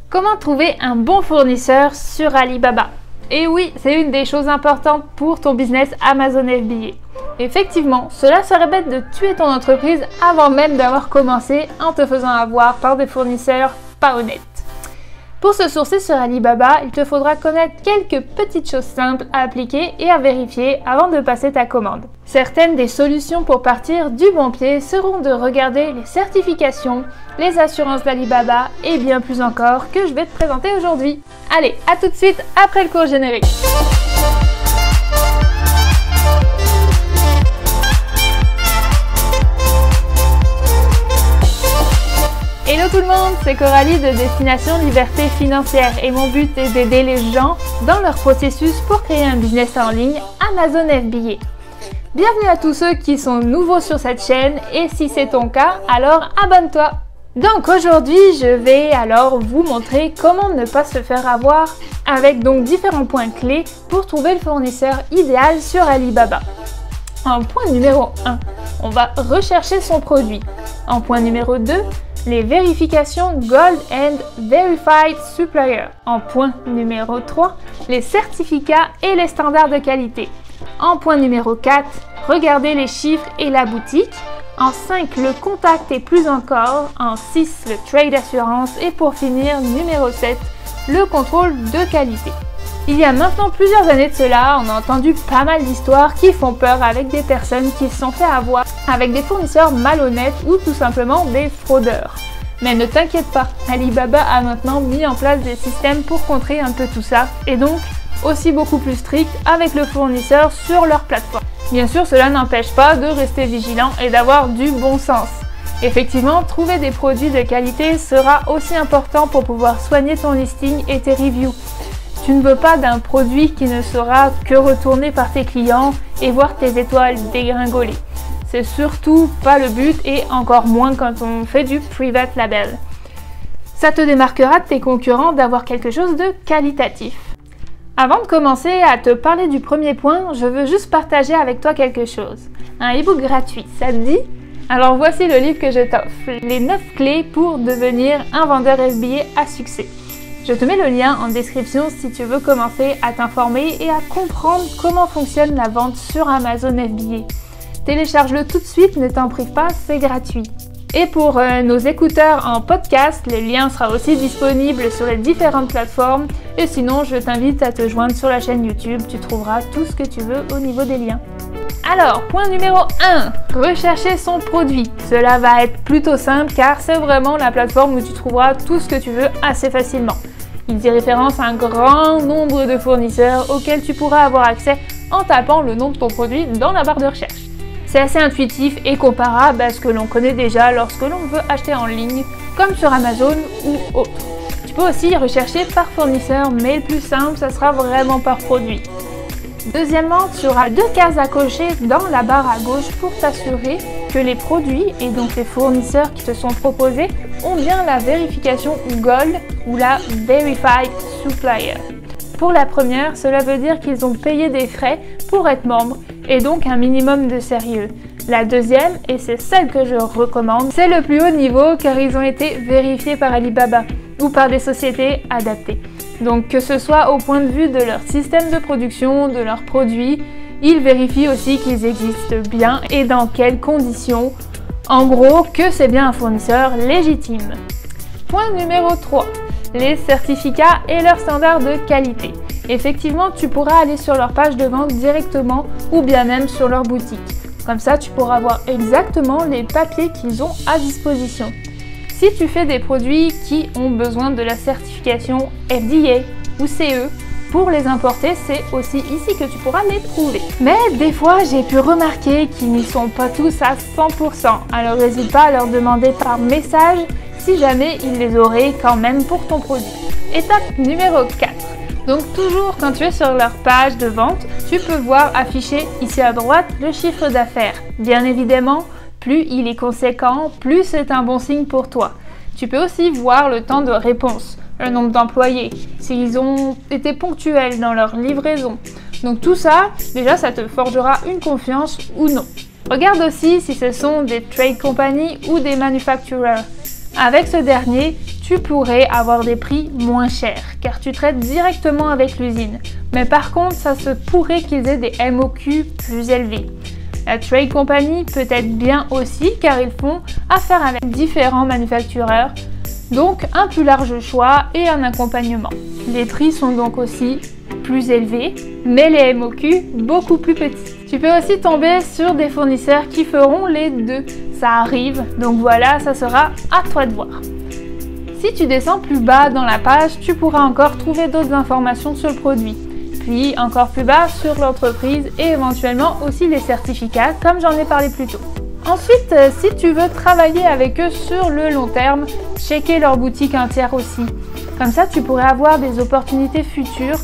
Comment trouver un bon fournisseur sur Alibaba? Et oui, c'est une des choses importantes pour ton business Amazon FBA. Effectivement, cela serait bête de tuer ton entreprise avant même d'avoir commencé en te faisant avoir par des fournisseurs pas honnêtes. Pour se sourcer sur Alibaba, il te faudra connaître quelques petites choses simples à appliquer et à vérifier avant de passer ta commande. Certaines des solutions pour partir du bon pied seront de regarder les certifications, les assurances d'Alibaba et bien plus encore que je vais te présenter aujourd'hui. Allez, à tout de suite après le cours générique. Hello tout le monde, c'est Coralie de Destination Liberté Financière et mon but est d'aider les gens dans leur processus pour créer un business en ligne Amazon FBA. Bienvenue à tous ceux qui sont nouveaux sur cette chaîne et si c'est ton cas, alors abonne-toi. Donc aujourd'hui, je vais alors vous montrer comment ne pas se faire avoir avec donc différents points clés pour trouver le fournisseur idéal sur Alibaba. En point numéro 1, on va rechercher son produit. En point numéro 2, les vérifications Gold and Verified Supplier. En point numéro 3, les certificats et les standards de qualité. En point numéro 4, regardez les chiffres et la boutique. En 5, le contact et plus encore. En 6, le trade assurance. Et pour finir, numéro 7, le contrôle de qualité. Il y a maintenant plusieurs années de cela, on a entendu pas mal d'histoires qui font peur avec des personnes qui se sont fait avoir avec des fournisseurs malhonnêtes ou tout simplement des fraudeurs. Mais ne t'inquiète pas, Alibaba a maintenant mis en place des systèmes pour contrer un peu tout ça et donc aussi beaucoup plus strict avec le fournisseur sur leur plateforme. Bien sûr, cela n'empêche pas de rester vigilant et d'avoir du bon sens. Effectivement, trouver des produits de qualité sera aussi important pour pouvoir soigner ton listing et tes reviews. Tu ne veux pas d'un produit qui ne sera que retourné par tes clients et voir tes étoiles dégringoler. C'est surtout pas le but et encore moins quand on fait du private label. Ça te démarquera de tes concurrents d'avoir quelque chose de qualitatif. Avant de commencer à te parler du premier point, je veux juste partager avec toi quelque chose. Un e-book gratuit, ça te dit? Alors voici le livre que je t'offre, les 9 clés pour devenir un vendeur FBA à succès. Je te mets le lien en description si tu veux commencer à t'informer et à comprendre comment fonctionne la vente sur Amazon FBA. Télécharge-le tout de suite, ne t'en prive pas, c'est gratuit. Et pour nos écouteurs en podcast, le lien sera aussi disponible sur les différentes plateformes. Et sinon, je t'invite à te joindre sur la chaîne YouTube, tu trouveras tout ce que tu veux au niveau des liens. Alors, point numéro 1, rechercher son produit. Cela va être plutôt simple car c'est vraiment la plateforme où tu trouveras tout ce que tu veux assez facilement. Il dit référence à un grand nombre de fournisseurs auxquels tu pourras avoir accès en tapant le nom de ton produit dans la barre de recherche. C'est assez intuitif et comparable à ce que l'on connaît déjà lorsque l'on veut acheter en ligne, comme sur Amazon ou autre. Tu peux aussi rechercher par fournisseur, mais le plus simple, ça sera vraiment par produit. Deuxièmement, tu auras 2 cases à cocher dans la barre à gauche pour t'assurer que les produits et donc les fournisseurs qui te sont proposés ont bien la vérification Gold ou la Verified Supplier. Pour la première, cela veut dire qu'ils ont payé des frais pour être membres et donc un minimum de sérieux. La deuxième, et c'est celle que je recommande, c'est le plus haut niveau car ils ont été vérifiés par Alibaba ou par des sociétés adaptées. Donc que ce soit au point de vue de leur système de production, de leurs produits, ils vérifient aussi qu'ils existent bien et dans quelles conditions. En gros, que c'est bien un fournisseur légitime. Point numéro 3. Les certificats et leurs standards de qualité. Effectivement, tu pourras aller sur leur page de vente directement ou bien même sur leur boutique. Comme ça, tu pourras voir exactement les papiers qu'ils ont à disposition. Si tu fais des produits qui ont besoin de la certification FDA ou CE, pour les importer, c'est aussi ici que tu pourras les trouver. Mais des fois, j'ai pu remarquer qu'ils n'y sont pas tous à 100%. Alors n'hésite pas à leur demander par message si jamais ils les auraient quand même pour ton produit. Étape numéro 4. Donc toujours quand tu es sur leur page de vente, tu peux voir affiché ici à droite le chiffre d'affaires. Bien évidemment, plus il est conséquent, plus c'est un bon signe pour toi. Tu peux aussi voir le temps de réponse, le nombre d'employés, s'ils ont été ponctuels dans leur livraison. Donc tout ça, déjà ça te forgera une confiance ou non. Regarde aussi si ce sont des trade companies ou des manufacturers. Avec ce dernier, tu pourrais avoir des prix moins chers car tu traites directement avec l'usine. Mais par contre, ça se pourrait qu'ils aient des MOQ plus élevés. La Trade Company peut être bien aussi car ils font affaire avec différents manufactureurs, donc un plus large choix et un accompagnement. Les prix sont donc aussi plus élevés, mais les MOQ beaucoup plus petits. Tu peux aussi tomber sur des fournisseurs qui feront les deux. Ça arrive, donc voilà, ça sera à toi de voir. Si tu descends plus bas dans la page, tu pourras encore trouver d'autres informations sur le produit. Puis encore plus bas sur l'entreprise et éventuellement aussi les certificats, comme j'en ai parlé plus tôt. Ensuite, si tu veux travailler avec eux sur le long terme, checker leur boutique entière aussi. Comme ça, tu pourrais avoir des opportunités futures,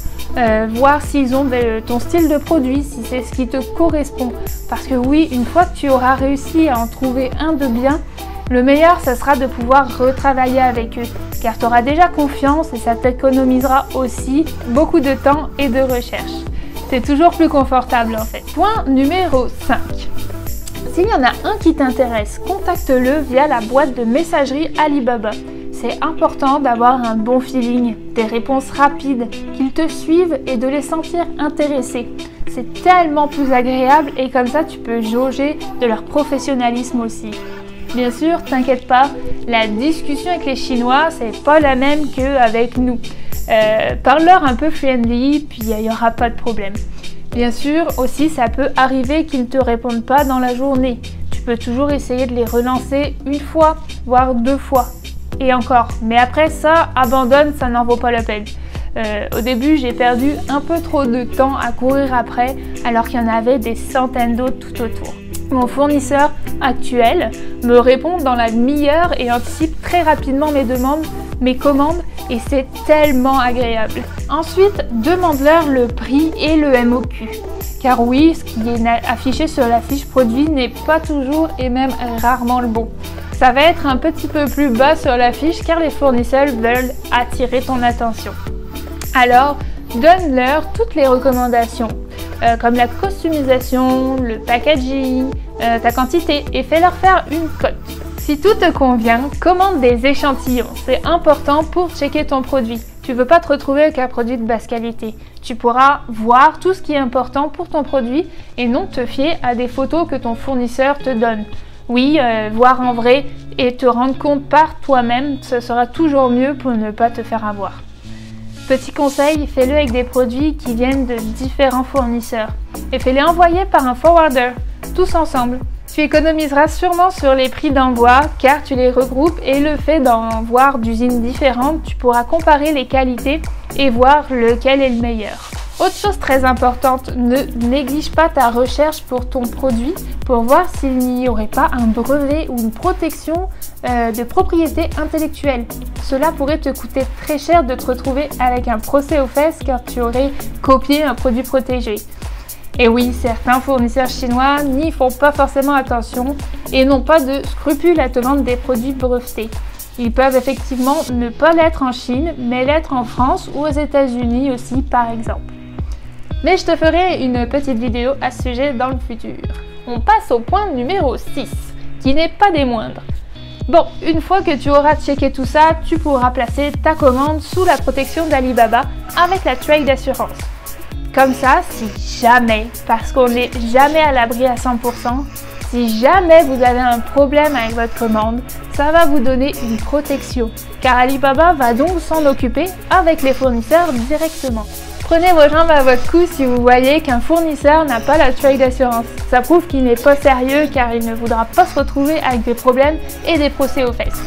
voir s'ils ont ton style de produit, si c'est ce qui te correspond. Parce que oui, une fois que tu auras réussi à en trouver un de bien, le meilleur, ça sera de pouvoir retravailler avec eux, car tu auras déjà confiance et ça t'économisera aussi beaucoup de temps et de recherche. C'est toujours plus confortable en fait. Point numéro 5. S'il y en a un qui t'intéresse, contacte-le via la boîte de messagerie Alibaba. C'est important d'avoir un bon feeling, des réponses rapides, qu'ils te suivent et de les sentir intéressés. C'est tellement plus agréable et comme ça tu peux jauger de leur professionnalisme aussi. Bien sûr, t'inquiète pas, la discussion avec les Chinois, c'est pas la même qu'avec nous. Parle-leur un peu friendly, puis il n'y aura pas de problème. Bien sûr, aussi, ça peut arriver qu'ils ne te répondent pas dans la journée. Tu peux toujours essayer de les relancer une fois, voire 2 fois. Et encore. Mais après ça, abandonne, ça n'en vaut pas la peine. Au début, j'ai perdu un peu trop de temps à courir après, alors qu'il y en avait des centaines d'autres tout autour. Mon fournisseur actuel me répond dans la demi-heure et anticipe très rapidement mes commandes et c'est tellement agréable. Ensuite, demande-leur le prix et le MOQ. Car oui, ce qui est affiché sur la fiche produit n'est pas toujours et même rarement le bon. Ça va être un petit peu plus bas sur la fiche car les fournisseurs veulent attirer ton attention. Alors, donne-leur toutes les recommandations, comme la customisation, le packaging, ta quantité et fais-leur faire une cote. Si tout te convient, commande des échantillons. C'est important pour checker ton produit. Tu ne veux pas te retrouver avec un produit de basse qualité. Tu pourras voir tout ce qui est important pour ton produit et non te fier à des photos que ton fournisseur te donne. Oui, voir en vrai et te rendre compte par toi-même, ce sera toujours mieux pour ne pas te faire avoir. Petit conseil, fais-le avec des produits qui viennent de différents fournisseurs et fais-les envoyer par un forwarder, tous ensemble. Tu économiseras sûrement sur les prix d'envoi car tu les regroupes et le fait d'envoi d'usines différentes, tu pourras comparer les qualités et voir lequel est le meilleur. Autre chose très importante, ne néglige pas ta recherche pour ton produit pour voir s'il n'y aurait pas un brevet ou une protection de propriété intellectuelle. Cela pourrait te coûter très cher de te retrouver avec un procès aux fesses car tu aurais copié un produit protégé. Et oui, certains fournisseurs chinois n'y font pas forcément attention et n'ont pas de scrupules à te vendre des produits brevetés. Ils peuvent effectivement ne pas l'être en Chine, mais l'être en France ou aux États-Unis aussi par exemple. Mais je te ferai une petite vidéo à ce sujet dans le futur. On passe au point numéro 6, qui n'est pas des moindres. Bon, une fois que tu auras checké tout ça, tu pourras placer ta commande sous la protection d'Alibaba avec la Trade Assurance. Comme ça, si jamais, parce qu'on n'est jamais à l'abri à 100%, si jamais vous avez un problème avec votre commande, ça va vous donner une protection, car Alibaba va donc s'en occuper avec les fournisseurs directement. Prenez vos jambes à votre cou si vous voyez qu'un fournisseur n'a pas la Trade Assurance. Ça prouve qu'il n'est pas sérieux car il ne voudra pas se retrouver avec des problèmes et des procès aux fesses.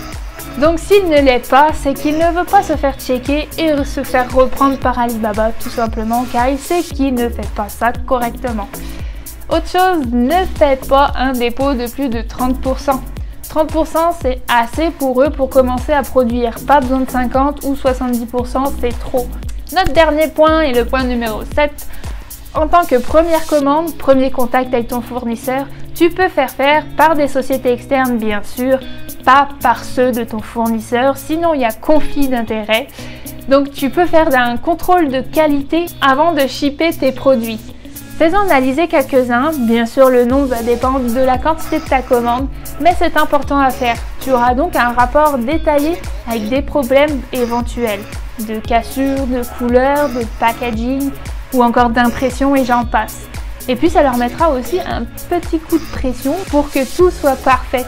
Donc s'il ne l'est pas, c'est qu'il ne veut pas se faire checker et se faire reprendre par Alibaba tout simplement car il sait qu'il ne fait pas ça correctement. Autre chose, ne faites pas un dépôt de plus de 30%. 30% c'est assez pour eux pour commencer à produire, pas besoin de 50 ou 70%, c'est trop. Notre dernier point est le point numéro 7. En tant que première commande, premier contact avec ton fournisseur, tu peux faire par des sociétés externes bien sûr, pas par ceux de ton fournisseur, sinon il y a conflit d'intérêts. Donc tu peux faire un contrôle de qualité avant de shipper tes produits. Fais-en analyser quelques-uns, bien sûr le nombre va dépendre de la quantité de ta commande, mais c'est important à faire. Tu auras donc un rapport détaillé avec des problèmes éventuels, de cassure, de couleur, de packaging ou encore d'impression et j'en passe. Et puis ça leur mettra aussi un petit coup de pression pour que tout soit parfait.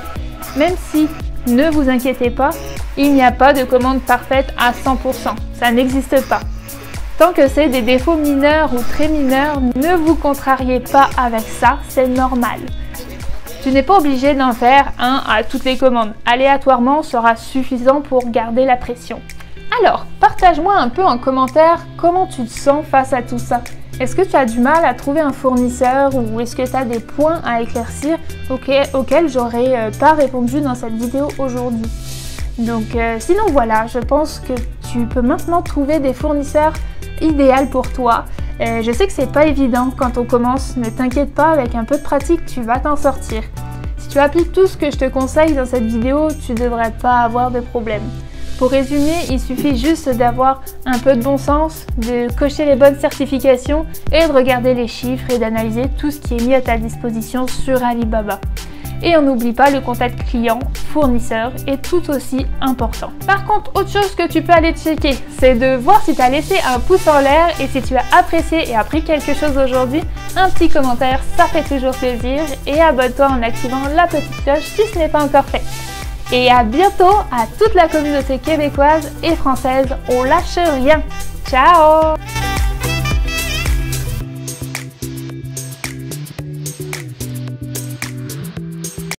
Même si, ne vous inquiétez pas, il n'y a pas de commande parfaite à 100%, ça n'existe pas. Tant que c'est des défauts mineurs ou très mineurs, ne vous contrariez pas avec ça, c'est normal. Tu n'es pas obligé d'en faire un à toutes les commandes. Aléatoirement sera suffisant pour garder la pression. Alors, partage-moi un peu en commentaire comment tu te sens face à tout ça. Est-ce que tu as du mal à trouver un fournisseur ou est-ce que tu as des points à éclaircir auxquels j'aurais pas répondu dans cette vidéo aujourd'hui? Donc sinon voilà, je pense que tu peux maintenant trouver des fournisseurs idéaux pour toi. Je sais que c'est pas évident quand on commence, ne t'inquiète pas, avec un peu de pratique, tu vas t'en sortir. Si tu appliques tout ce que je te conseille dans cette vidéo, tu devrais pas avoir de problème. Pour résumer, il suffit juste d'avoir un peu de bon sens, de cocher les bonnes certifications et de regarder les chiffres et d'analyser tout ce qui est mis à ta disposition sur Alibaba. Et on n'oublie pas, le contact client, fournisseur est tout aussi important. Par contre, autre chose que tu peux aller checker, c'est de voir si tu as laissé un pouce en l'air et si tu as apprécié et appris quelque chose aujourd'hui, un petit commentaire, ça fait toujours plaisir et abonne-toi en activant la petite cloche si ce n'est pas encore fait. Et à bientôt à toute la communauté québécoise et française, on lâche rien. Ciao!